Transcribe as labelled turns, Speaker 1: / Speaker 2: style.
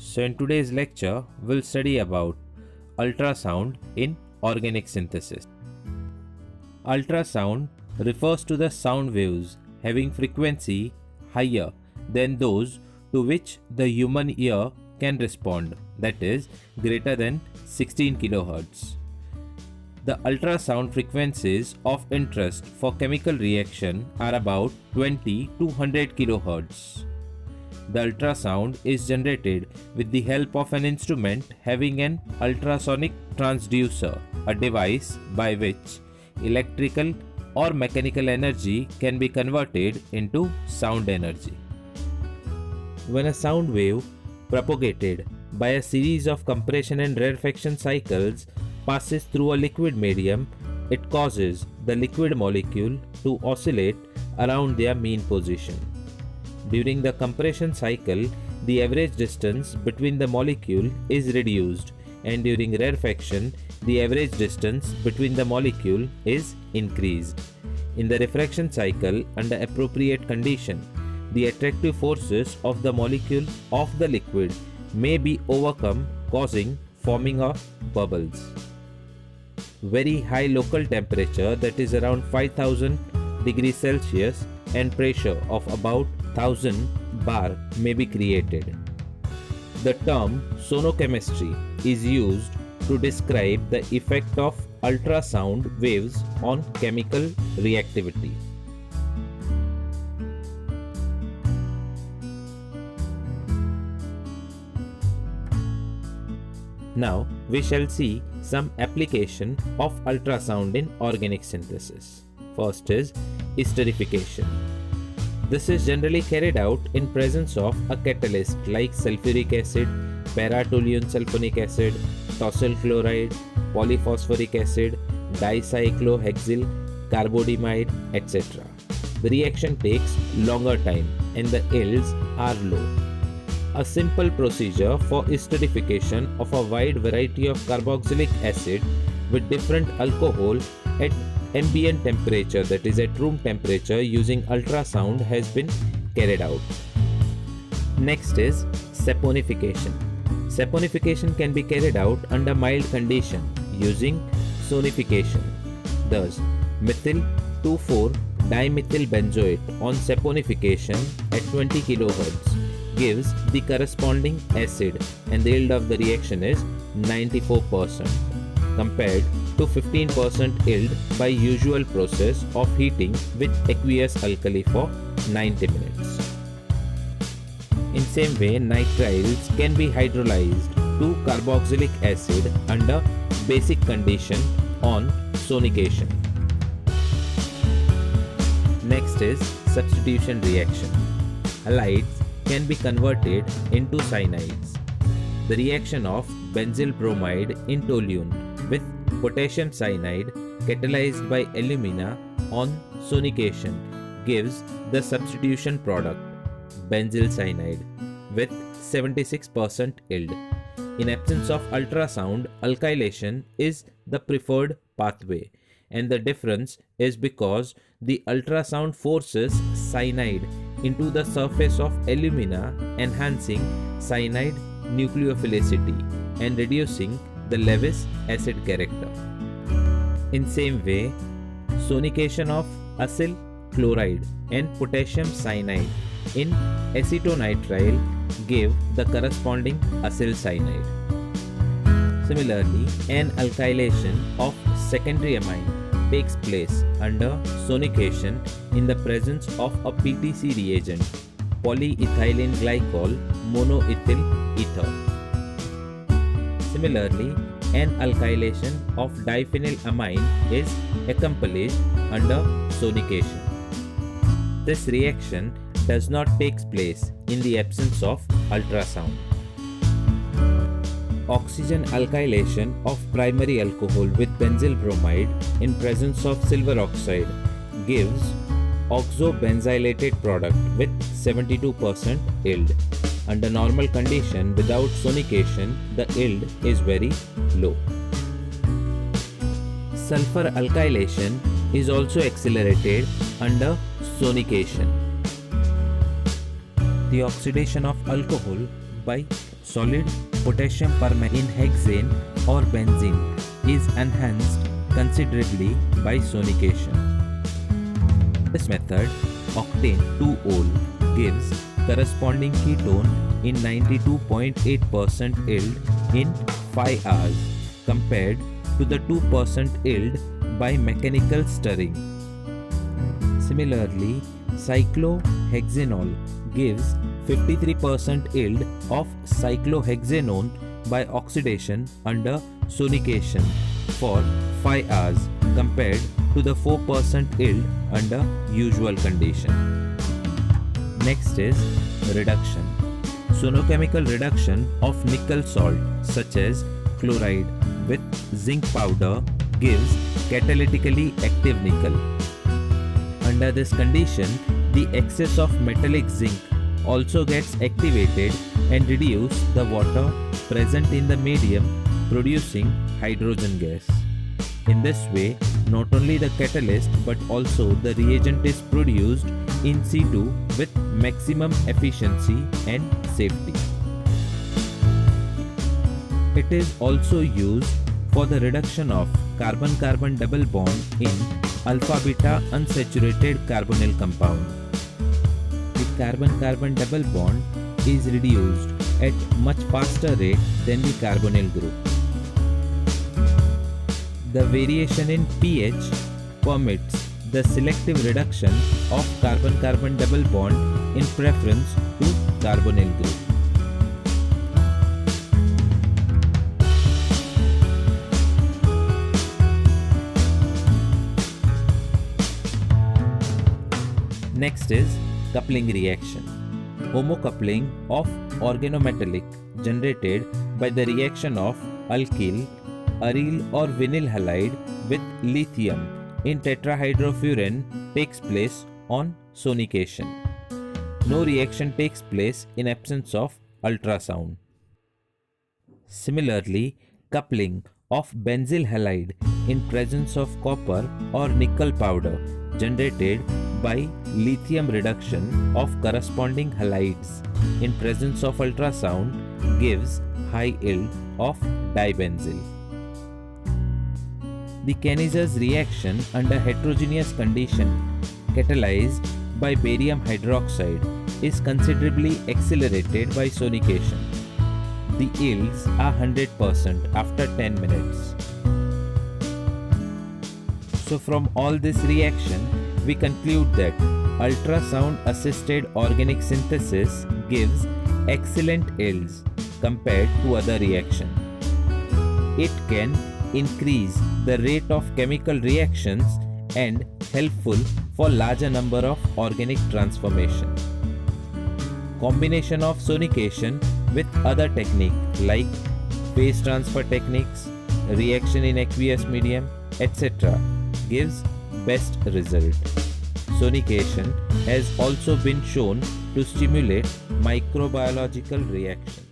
Speaker 1: So in today's lecture, we'll study about ultrasound in organic synthesis. Ultrasound refers to the sound waves having frequency higher than those to which the human ear can respond, that is, greater than 16 kHz. The ultrasound frequencies of interest for chemical reaction are about 20 to 100 kHz. The ultrasound is generated with the help of an instrument having an ultrasonic transducer, a device by which electrical or mechanical energy can be converted into sound energy. When a sound wave propagated by a series of compression and rarefaction cycles passes through a liquid medium, it causes the liquid molecule to oscillate around their mean position. During the compression cycle, the average distance between the molecule is reduced, and during rarefaction, the average distance between the molecule is increased. In the refraction cycle, under appropriate condition, the attractive forces of the molecule of the liquid may be overcome, causing forming of bubbles. Very high local temperature, that is around 5000 degrees Celsius, and pressure of about 1000 bar may be created. The term sonochemistry is used to describe the effect of ultrasound waves on chemical reactivity. Now we shall see some application of ultrasound in organic synthesis. First is esterification. This is generally carried out in presence of a catalyst like sulfuric acid, para-toluene sulfonic acid, tosyl chloride, polyphosphoric acid, dicyclohexyl carbonamide, etc. The reaction takes longer time and the yields are low. A simple procedure for esterification of a wide variety of carboxylic acid with different alcohol at ambient temperature, that is at room temperature, using ultrasound has been carried out. Next is saponification. Saponification can be carried out under mild condition using sonification. Thus, methyl 2,4-dimethyl benzoate on saponification at 20 kHz gives the corresponding acid, and the yield of the reaction is 94% compared to 15% yield by usual process of heating with aqueous alkali for 90 minutes. In same way, nitriles can be hydrolyzed to carboxylic acid under basic condition on sonication. Next is substitution reaction. Halides can be converted into cyanides. The reaction of benzyl bromide in toluene with potassium cyanide catalyzed by alumina on sonication gives the substitution product benzyl cyanide with 76% yield. In absence of ultrasound, alkylation is the preferred pathway, and the difference is because the ultrasound forces cyanide into the surface of alumina, enhancing cyanide nucleophilicity and reducing the Lewis acid character. In same way, sonication of acyl chloride and potassium cyanide in acetonitrile give the corresponding acyl cyanide. Similarly, an alkylation of secondary amine takes place under sonication in the presence of a PTC reagent, polyethylene glycol monoethyl ether. Similarly, an alkylation of diphenylamine is accomplished under sonication. This reaction does not take place in the absence of ultrasound. Oxygen alkylation of primary alcohol with benzyl bromide in presence of silver oxide gives oxobenzylated product with 72% yield. Under normal condition without sonication, the yield is very low. Sulfur alkylation is also accelerated under sonication. The oxidation of alcohol by solid potassium permanganate in hexane or benzene is enhanced considerably by sonication. This method, octane 2-ol, gives corresponding ketone in 92.8% yield in 5 hours compared to the 2% yield by mechanical stirring. Similarly, cyclohexanol gives 53% yield of cyclohexanone by oxidation under sonication for 5 hours compared to the 4% yield under usual condition. Next is reduction. Sonochemical reduction of nickel salt such as chloride with zinc powder gives catalytically active nickel. Under this condition, the excess of metallic zinc also gets activated and reduce the water present in the medium, producing hydrogen gas. In this way, not only the catalyst but also the reagent is produced in situ with maximum efficiency and safety. It is also used for the reduction of carbon-carbon double bond in alpha-beta unsaturated carbonyl compound. The carbon-carbon double bond is reduced at much faster rate than the carbonyl group. The variation in pH permits the selective reduction of carbon-carbon double bond in preference to carbonyl group. Next is coupling reaction. Homocoupling of organometallic generated by the reaction of alkyl, aryl or vinyl halide with lithium in tetrahydrofuran takes place on sonication. No reaction takes place in absence of ultrasound. Similarly, coupling of benzyl halide in presence of copper or nickel powder generated by lithium reduction of corresponding halides in presence of ultrasound gives high yield of dibenzyl. The Canizer's reaction under heterogeneous condition catalyzed by barium hydroxide is considerably accelerated by sonication. The yields are 100% after 10 minutes. So from all this reaction, we conclude that ultrasound assisted organic synthesis gives excellent yields compared to other reactions. It can increase the rate of chemical reactions and helpful for larger number of organic transformation. Combination of sonication with other techniques like phase transfer techniques, reaction in aqueous medium, etc. gives best result. Sonication has also been shown to stimulate microbiological reactions.